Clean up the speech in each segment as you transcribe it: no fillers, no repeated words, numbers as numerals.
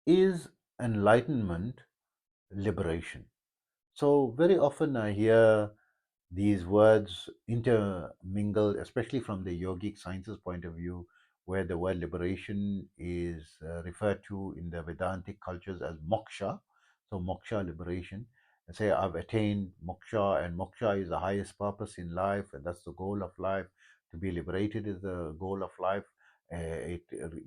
Is enlightenment liberation? So, very often I hear these words intermingle, especially from the yogic sciences point of view, where the word liberation is referred to in the Vedantic cultures as moksha. So, moksha, liberation. And say, I've attained moksha, and moksha is the highest purpose in life, and that's the goal of life. To be liberated is the goal of life.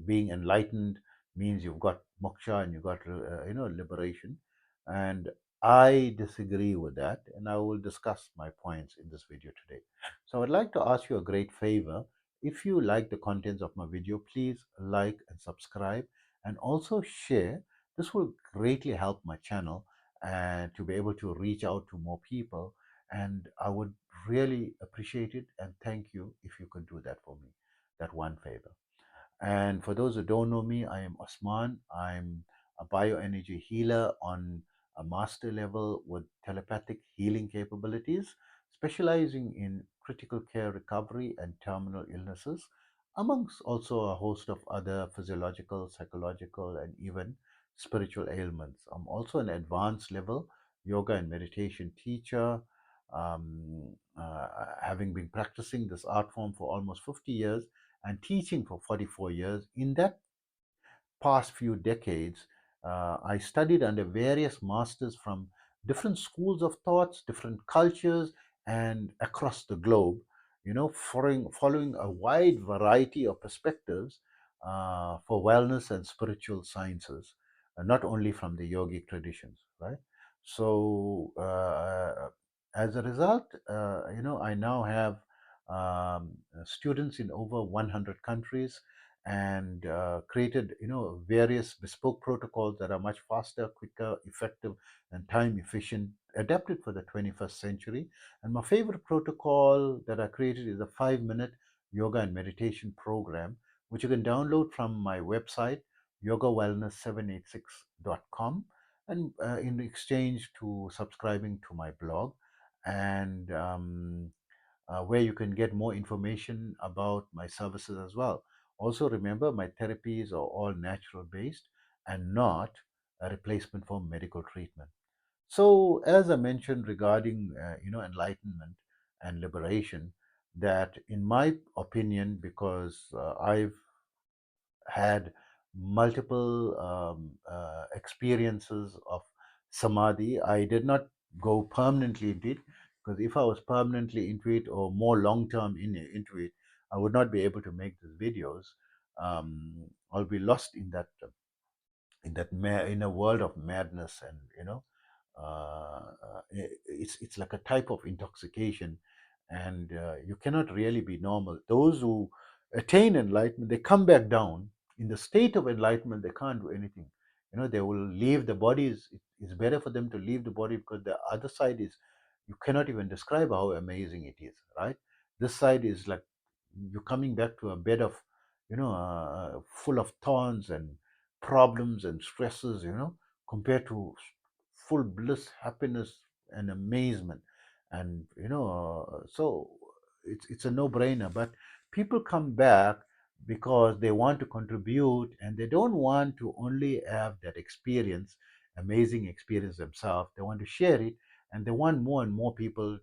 Being enlightened means you've got moksha and you've got, liberation. And I disagree with that, and I will discuss my points in this video today. So, I'd like to ask you a great favor. If you like the contents of my video, please like and subscribe, and also share. This will greatly help my channel and to be able to reach out to more people. And I would really appreciate it and thank you if you could do that for me, that one favor. And for those who don't know me, I am Osman. I'm a bioenergy healer on a master level with telepathic healing capabilities, specializing in critical care recovery and terminal illnesses, amongst also a host of other physiological, psychological, and even spiritual ailments. I'm also an advanced level yoga and meditation teacher, having been practicing this art form for almost 50 years and teaching for 44 years. In that past few decades, I studied under various masters from different schools of thoughts, different cultures, and across the globe, following a wide variety of perspectives for wellness and spiritual sciences, not only from the yogic traditions, right? So, as a result, I now have students in over 100 countries and created various bespoke protocols that are much faster, quicker, effective, and time efficient, adapted for the 21st century. And my favorite protocol that I created is a 5-minute yoga and meditation program, which you can download from my website, yogawellness786.com, and in exchange to subscribing to my blog, and where you can get more information about my services as well. Also, remember my therapies are all natural based and not a replacement for medical treatment. So, as I mentioned regarding enlightenment and liberation, that in my opinion, because I've had multiple experiences of samadhi. I did not go permanently into it because if I was permanently into it or more long term into it, I would not be able to make these videos. I'll be lost in that in a world of madness, and it's like a type of intoxication, and you cannot really be normal. Those who attain enlightenment, they come back down in the state of enlightenment. They can't do anything. They will leave the bodies. It's better for them to leave the body because the other side is, you cannot even describe how amazing it is, right? This side is like you're coming back to a bed of full of thorns and problems and stresses, compared to full bliss, happiness, and amazement. And so it's a no-brainer. But people come back because they want to contribute, and they don't want to only have that experience, amazing experience themselves. They want to share it, and they want more and more people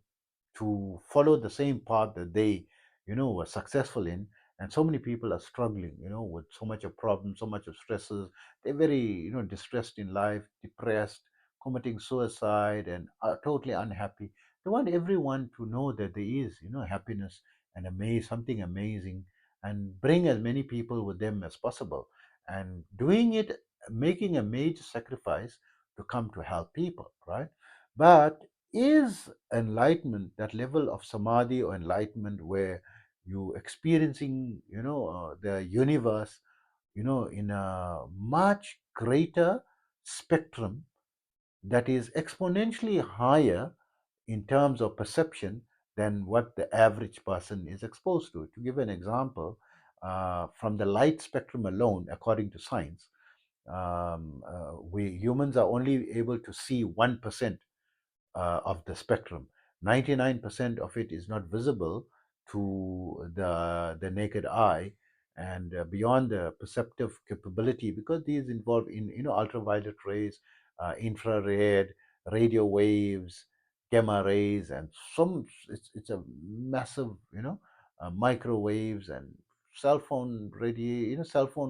to follow the same path that they were successful in. And so many people are struggling with so much of problems, so much of stresses. They're very distressed in life, depressed, committing suicide, and are totally unhappy. They want everyone to know that there is happiness and something amazing, and bring as many people with them as possible, and doing it, making a major sacrifice to come to help people, right? But is enlightenment that level of samadhi or enlightenment where you experiencing the universe in a much greater spectrum that is exponentially higher in terms of perception than what the average person is exposed to give an example, from the light spectrum alone, according to science, we humans are only able to see 1% of the spectrum. 99% of it is not visible to the naked eye, and beyond the perceptive capability, because these involve in ultraviolet rays, infrared, radio waves, gamma rays, and some it's a massive microwaves and cell phone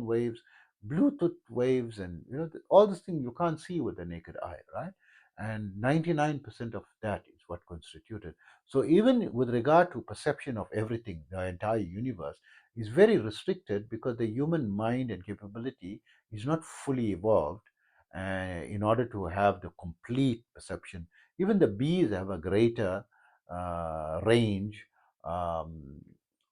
waves, Bluetooth waves, and all these things you can't see with the naked eye, right? And 99% of that is what constituted. So even with regard to perception of everything, the entire universe is very restricted because the human mind and capability is not fully evolved in order to have the complete perception. Even the bees have a greater range um,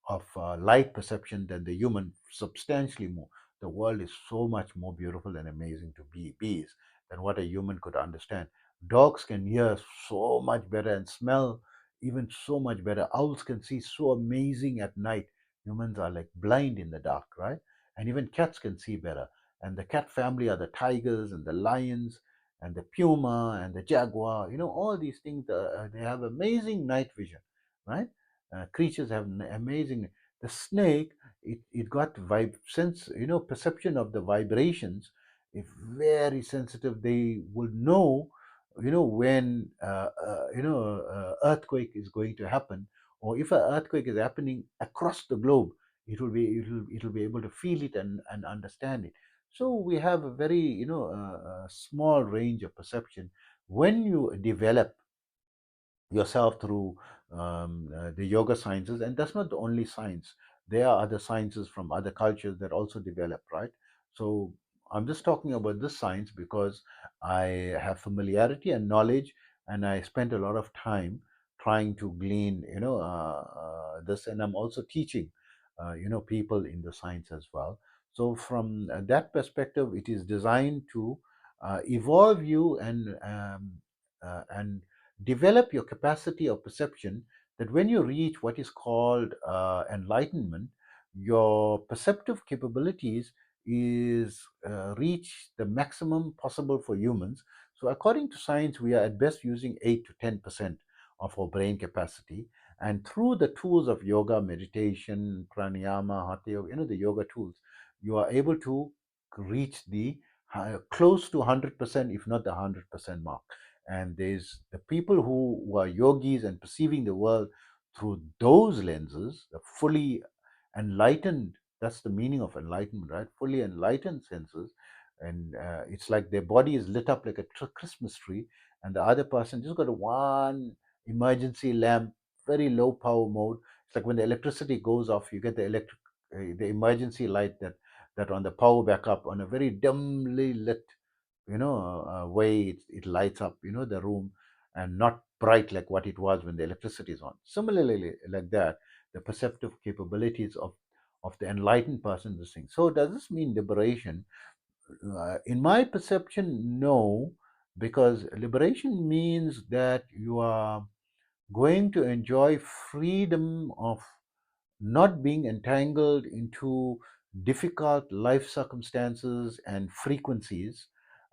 of light perception than the human, substantially more. The world is so much more beautiful and amazing to bees than what a human could understand. Dogs can hear so much better and smell even so much better. Owls can see so amazing at night. Humans are like blind in the dark, right? And even cats can see better. And the cat family are the tigers and the lions and the puma and the jaguar. All these things, they have amazing night vision, right? Creatures have amazing. The snake, it got sense, perception of the vibrations. If very sensitive, they would know, when earthquake is going to happen, or if an earthquake is happening across the globe, it'll be able to feel it and understand it. So we have a very small range of perception. When you develop yourself through the yoga sciences, and that's not the only science. There are other sciences from other cultures that also develop, right? So I'm just talking about this science because I have familiarity and knowledge, and I spent a lot of time trying to glean this, and I'm also teaching people in the science as well. So from that perspective, it is designed to evolve you and develop your capacity of perception, that when you reach what is called enlightenment, your perceptive capabilities is reach the maximum possible for humans. So according to science, we are at best using 8 to 10% of our brain capacity, and through the tools of yoga, meditation, pranayama, hatha yoga, the yoga tools, you are able to reach the close to 100%, if not the 100% mark. And there's the people who are yogis and perceiving the world through those lenses, the fully enlightened. That's the meaning of enlightenment, right? Fully enlightened senses. And it's like their body is lit up like a Christmas tree, and the other person just got a one emergency lamp, very low power mode. It's like when the electricity goes off, you get the emergency light that on the power backup on a very dimly lit way it lights up the room, and not bright like what it was when the electricity is on. Similarly, like that, the perceptive capabilities of the enlightened person, this thing. So does this mean liberation? In my perception, no, because liberation means that you are going to enjoy freedom of not being entangled into difficult life circumstances and frequencies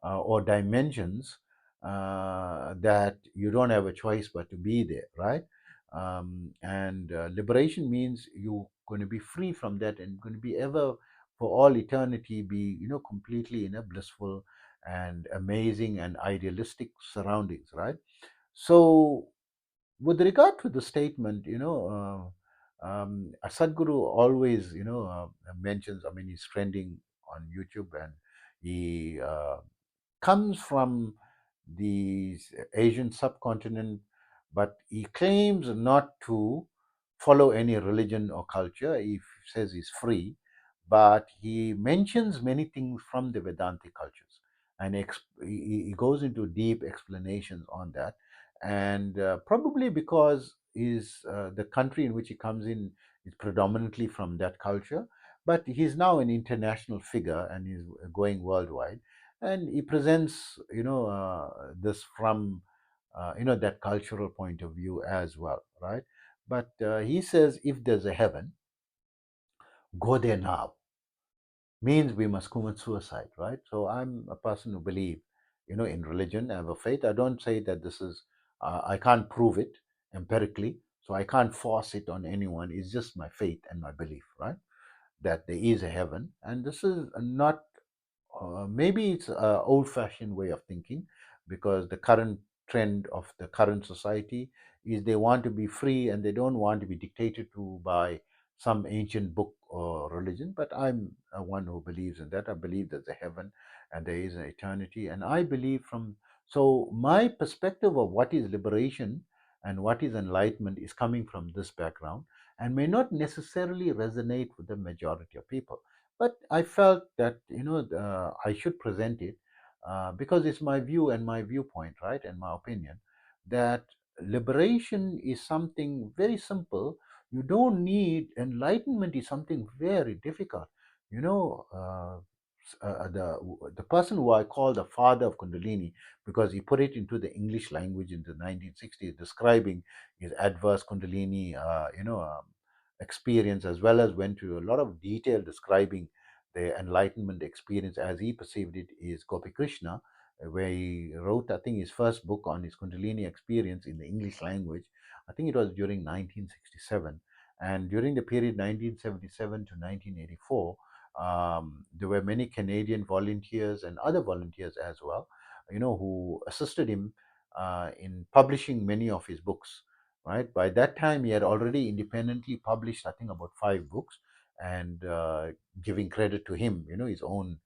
or dimensions that you don't have a choice but to be there, right? And liberation means you're going to be free from that and going to be ever for all eternity be completely in a blissful and amazing and idealistic surroundings, right? So with regard to the statement, Sadhguru always, mentions, I mean, he's trending on YouTube, and he comes from the Asian subcontinent, but he claims not to follow any religion or culture. He says he's free, but he mentions many things from the Vedantic cultures, and he goes into deep explanations on that. And probably because the country in which he comes in is predominantly from that culture, but he's now an international figure and he's going worldwide, and he presents this from that cultural point of view as well, right? But he says if there's a heaven, go there now, means we must commit suicide, right? So I'm a person who believe in religion. I have a faith. I don't say that this is I can't prove it empirically, so I can't force it on anyone. It's just my faith and my belief, right? that there is a heaven, and this is not maybe it's an old fashioned way of thinking, because the current trend of the current society is they want to be free and they don't want to be dictated to by some ancient book or religion. But I'm one who believes in that. I believe there's a heaven and there is an eternity. And I believe from, so my perspective of what is liberation and what is enlightenment is coming from this background, and may not necessarily resonate with the majority of people. But I felt that I should present it because it's my view and my viewpoint, right, and my opinion, that liberation is something very simple. You don't need enlightenment is something very difficult. You know, the person who I call the father of Kundalini, because he put it into the English language in the 1960s, describing his adverse Kundalini, experience, as well as went to a lot of detail describing the enlightenment experience as he perceived it, is Gopi Krishna, where he wrote, I think, his first book on his Kundalini experience in the English language. I think it was during 1967. And during the period 1977 to 1984, there were many Canadian volunteers and other volunteers as well, who assisted him in publishing many of his books. Right, by that time, he had already independently published, I think, about 5 books, and giving credit to him, his own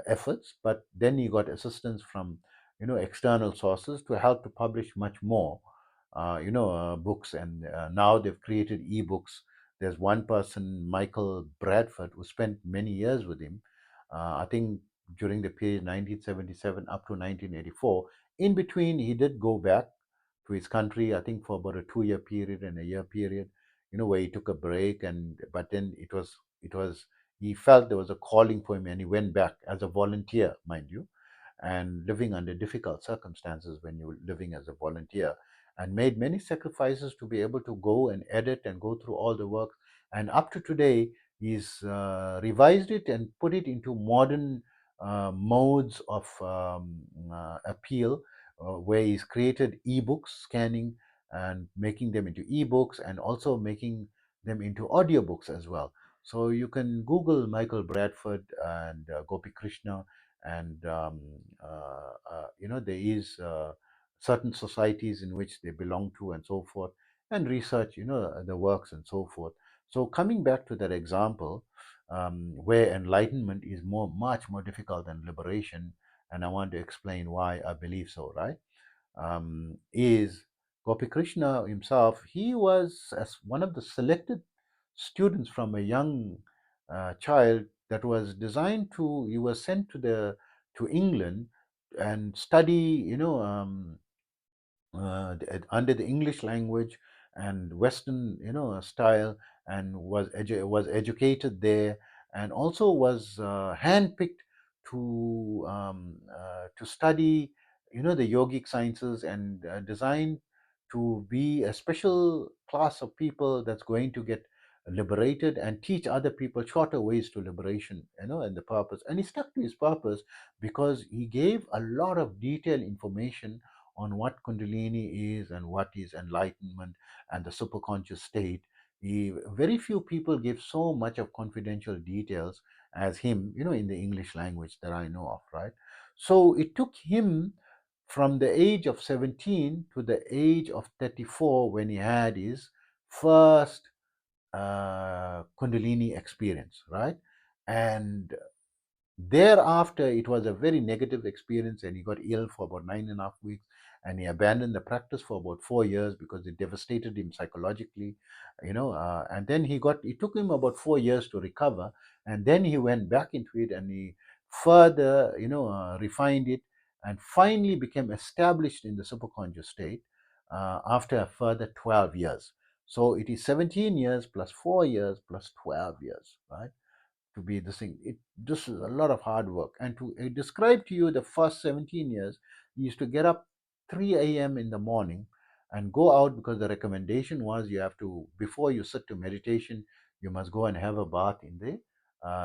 efforts. But then he got assistance from, external sources to help to publish much more, books. And now they've created ebooks. There's one person, Michael Bradford, who spent many years with him. I think during the period 1977 up to 1984. In between, he did go back to his country, I think, for about a 2 year period and a year period, where he took a break. And but then it was he felt there was a calling for him, and he went back as a volunteer, mind you, and living under difficult circumstances when you're living as a volunteer, and made many sacrifices to be able to go and edit and go through all the work. And up to today, he's revised it and put it into modern modes of appeal, where he's created ebooks, scanning and making them into ebooks, and also making them into audiobooks as well. So you can Google Michael Bradford and Gopi Krishna, and there is certain societies in which they belong to, and so forth, and research, the works and so forth. So coming back to that example, where enlightenment is much more difficult than liberation, and I want to explain why I believe so, right? Is Gopi Krishna himself, he was as one of the selected students from a young child that was designed to, he was sent to England and study, under the English language and Western, style, and was educated there, and also was handpicked to study, the yogic sciences, and designed to be a special class of people that's going to get liberated and teach other people shorter ways to liberation, and the purpose. And he stuck to his purpose because he gave a lot of detailed information on what Kundalini is and what is enlightenment and the superconscious state. Very few people give so much of confidential details as him, in the English language that I know of, right? So it took him from the age of 17 to the age of 34 when he had his first Kundalini experience, right? And thereafter, it was a very negative experience, and he got ill for about 9.5 weeks, and he abandoned the practice for about 4 years because it devastated him psychologically, and then it took him about 4 years to recover, and then he went back into it, and he further, refined it, and finally became established in the superconscious state after a further 12 years. So it is 17 years plus 4 years plus 12 years, right? To be this thing. This is a lot of hard work. And to describe to you the first 17 years, he used to get up 3 a.m. in the morning and go out, because the recommendation was you have to, before you sit to meditation, you must go and have a bath in the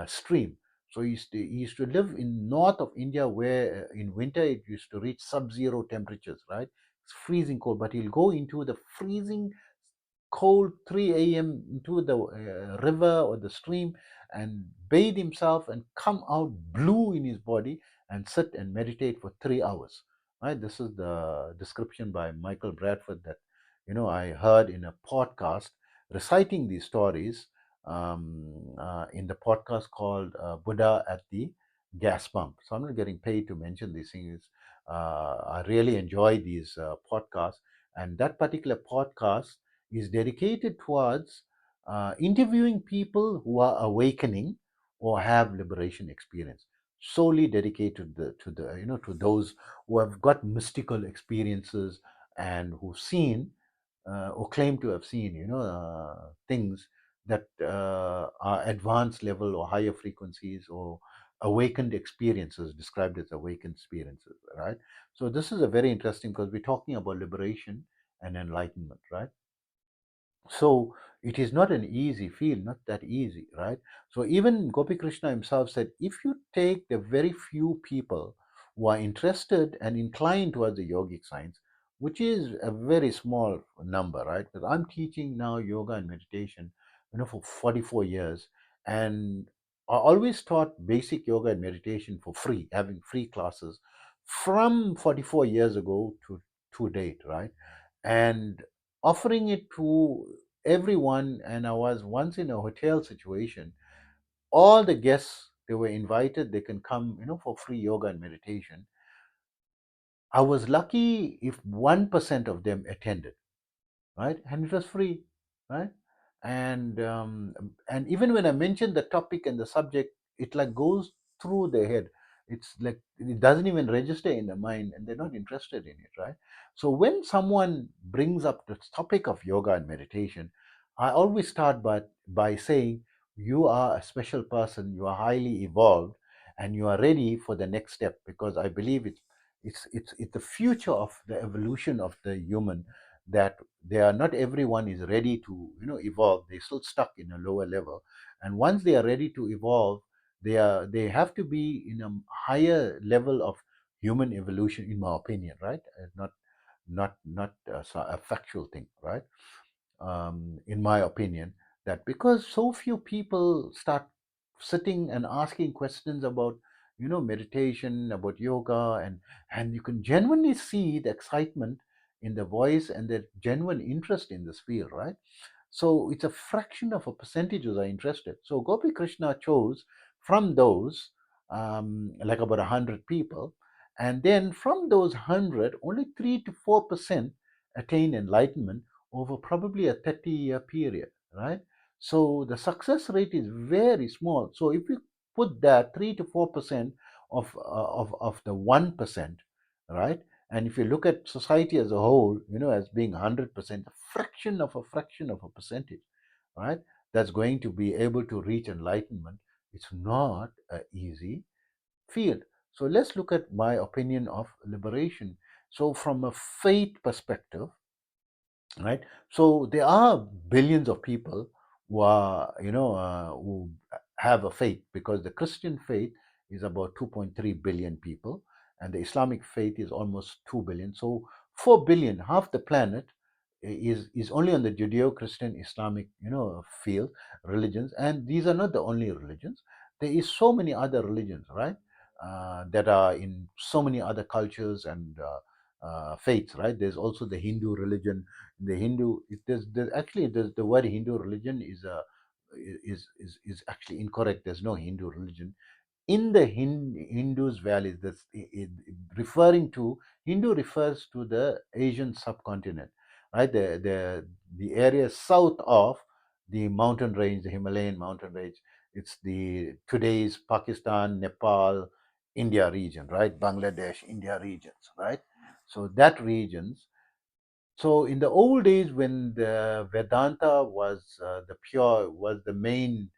stream. So he used to live in north of India, where in winter it used to reach sub-zero temperatures, right? It's freezing cold, but he'll go into the freezing cold 3 a.m. into the river or the stream and bathe himself and come out blue in his body and sit and meditate for 3 hours. Right? This is the description by Michael Bradford that I heard in a podcast reciting these stories in the podcast called Buddha at the Gas Pump. So I'm not getting paid to mention these things. I really enjoy these podcasts, and that particular podcast is dedicated towards interviewing people who are awakening or have liberation experience, solely dedicated to those who have got mystical experiences and who've seen or claim to have seen things that are advanced level or higher frequencies or awakened experiences, described as awakened experiences, right? So this is a very interesting, because we're talking about liberation and enlightenment, right? So it is not an easy field, not that easy, right? So even Gopi Krishna himself said, if you take the very few people who are interested and inclined towards the yogic science, which is a very small number, right? Because I'm teaching now yoga and meditation, for 44 years, and I always taught basic yoga and meditation for free, having free classes from 44 years ago to date, right? And offering it to everyone. And I was once in a hotel situation. All the guests, they were invited, they can come, for free yoga and meditation. I was lucky if 1% of them attended, right? And it was free, right? And even when I mention the topic and the subject, it like goes through their head. It's like it doesn't even register in the mind, and they're not interested in it, right? So when someone brings up the topic of yoga and meditation, I always start by saying, you are a special person, you are highly evolved, and you are ready for the next step, because I believe it's the future of the evolution of the human, that they are not everyone is ready to evolve. They're still stuck in a lower level, and once they are ready to evolve, they have to be in a higher level of human evolution, in my opinion, right? Not a factual thing, right? In my opinion, that because so few people start sitting and asking questions about meditation, about yoga, and you can genuinely see the excitement in the voice and the genuine interest in this field, right? So it's a fraction of a percentage are interested. So Gopi Krishna chose from those, like about 100 people, and then from those 100, only 3 to 4% attain enlightenment over probably a 30-year period, right? So the success rate is very small. So if you put that 3 to 4% of the 1%, right? And if you look at society as a whole, as being 100%, a fraction of a percentage, right? That's going to be able to reach enlightenment. It's not an easy field. So let's look at my opinion of liberation. So from a faith perspective, right? So there are billions of people who are who have a faith, because the Christian faith is about 2.3 billion people, and the Islamic faith is almost 2 billion. So 4 billion, half the planet, is only on the Judeo-Christian Islamic field, religions. And these are not the only religions. There is so many other religions, right? That are in so many other cultures and faiths, right? There's also the Hindu religion. The Hindu, there's actually the word Hindu religion is actually incorrect. There's no Hindu religion in the Hindus valleys. That's referring to, Hindu refers to the Asian subcontinent, right? The area south of the mountain range, the Himalayan mountain range. It's the today's Pakistan, Nepal, India region, right? Bangladesh, India regions, right? So that regions. So in the old days, when the Vedanta was the main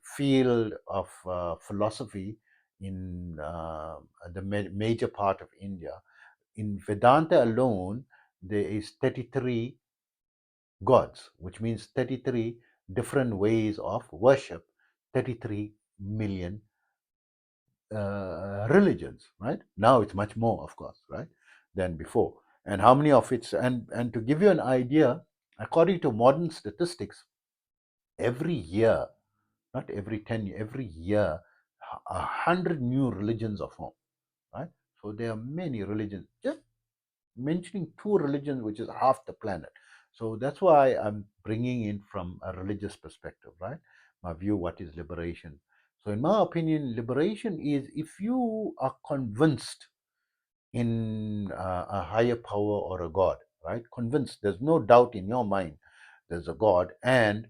field of philosophy in the major part of India, in Vedanta alone, there is 33 gods, which means 33 different ways of worship, 33 million religions, right? Now it's much more, of course, right, than before. And how many of it's, and to give you an idea, According to modern statistics, every year, not every 10 years, every year, 100 new religions are formed, right? So there are many religions. Just mentioning two religions, which is half the planet. So that's why I'm bringing in from a religious perspective, right? My view, what is liberation? So, in my opinion, liberation is if you are convinced in a higher power or a God, right? Convinced, there's no doubt in your mind there's a God. And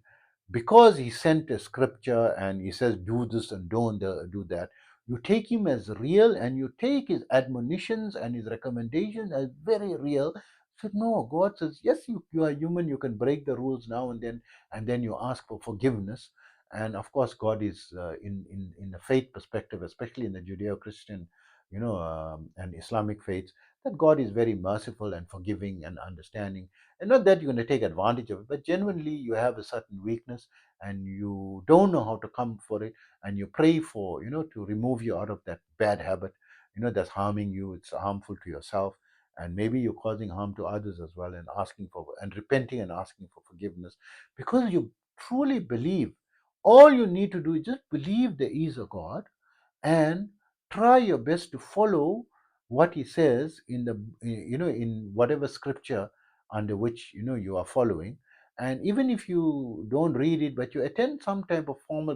because he sent a scripture and he says, do this and don't do that, you take him as real and you take his admonitions and his recommendations as very real. So, no, God says, yes, you are human, you can break the rules now and then you ask for forgiveness. And of course, God is in the faith perspective, especially in the Judeo Christian and Islamic faiths, that God is very merciful and forgiving and understanding. And not that you're going to take advantage of it, but genuinely you have a certain weakness and you don't know how to come for it. And you pray for, to remove you out of that bad habit, that's harming you, it's harmful to yourself. And maybe you're causing harm to others as well, and asking for and repenting and asking for forgiveness because you truly believe. All you need to do is just believe there is a God and try your best to follow what he says in the in whatever scripture under which you are following. And even if you don't read it, but you attend some type of formal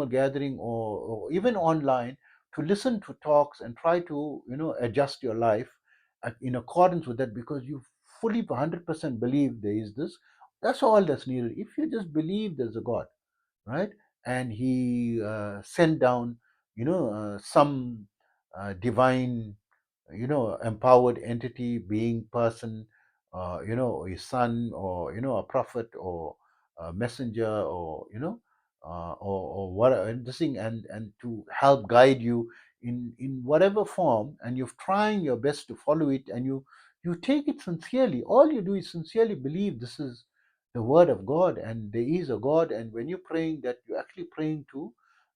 gathering, or even online, to listen to talks and try to adjust your life in accordance with that, because you fully 100% believe there is this. That's all that's needed. If you just believe there's a God, right? And he sent down, some divine, empowered entity, being, person, his son, or a prophet, or a messenger, or or what, and this thing, and to help guide you in whatever form, and you're trying your best to follow it, and you take it sincerely. All you do is sincerely believe this is the word of God, and there is a God, and when you're praying, that you're actually praying to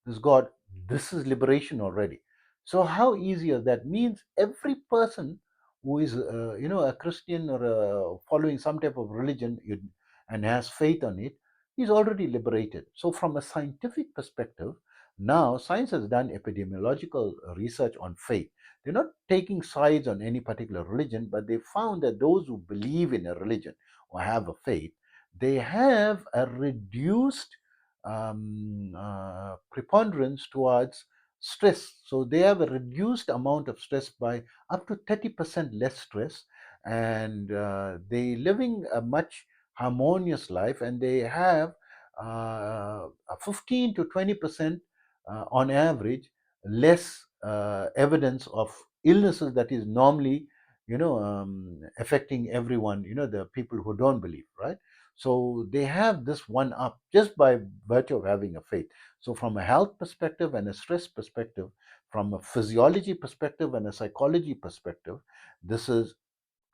this God, this is liberation already. So how easy is that? Means every person who is a Christian, or following some type of religion, and has faith on it, is already liberated. So from a scientific perspective, now science has done epidemiological research on faith. They're not taking sides on any particular religion, but they found that those who believe in a religion or have a faith, they have a reduced preponderance towards stress. So they have a reduced amount of stress by up to 30% less stress, and they living a much harmonious life, and they have a 15 to 20% on average less evidence of illnesses that is normally affecting everyone, the people who don't believe, right? So they have this one up just by virtue of having a faith. So from a health perspective and a stress perspective, from a physiology perspective and a psychology perspective, this is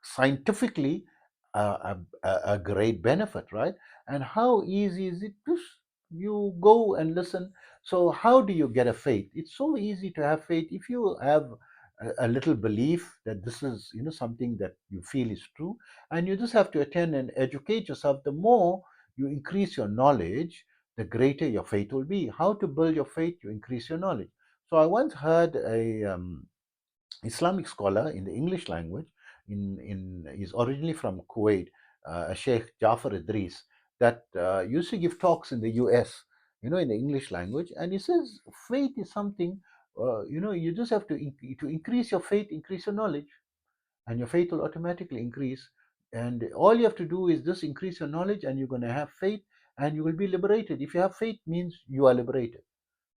scientifically a great benefit, right? And how easy is it to you go and listen? So how do you get a faith? It's so easy to have faith if you have a little belief that this is something that you feel is true, and you just have to attend and educate yourself. The more you increase your knowledge, the greater your faith will be. How to build your faith? You increase your knowledge. So I once heard a Islamic scholar in the English language. In He's originally from Kuwait, Sheikh Jafar Idris, that used to give talks in the U.S. In the English language, and he says faith is something. You just have to increase your faith, increase your knowledge, and your faith will automatically increase. And all you have to do is just increase your knowledge, and you're going to have faith, and you will be liberated. If you have faith, means you are liberated.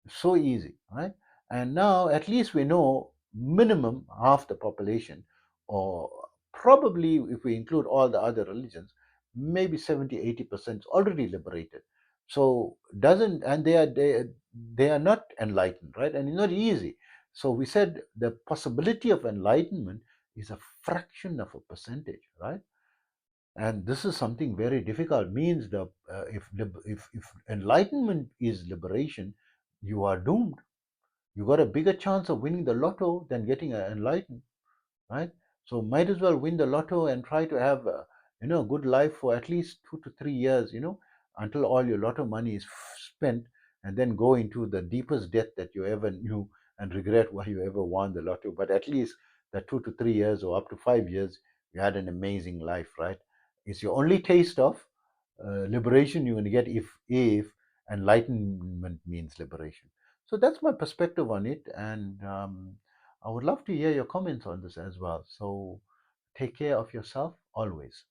So easy, right? And now at least we know minimum half the population, or probably if we include all the other religions, maybe 70-80% is already liberated. So doesn't and they are not enlightened, right? And it's not easy. So we said the possibility of enlightenment is a fraction of a percentage, right? And this is something very difficult. Means the if enlightenment is liberation, you are doomed. You got a bigger chance of winning the lotto than getting enlightened, right? So might as well win the lotto and try to have a good life for at least 2 to 3 years, until all your lot of money is spent, and then go into the deepest debt that you ever knew and regret why you ever won the lotto. But at least that 2 to 3 years or up to 5 years, you had an amazing life, right? It's your only taste of liberation you're going to get if enlightenment means liberation. So that's my perspective on it, and I would love to hear your comments on this as well. So take care of yourself always.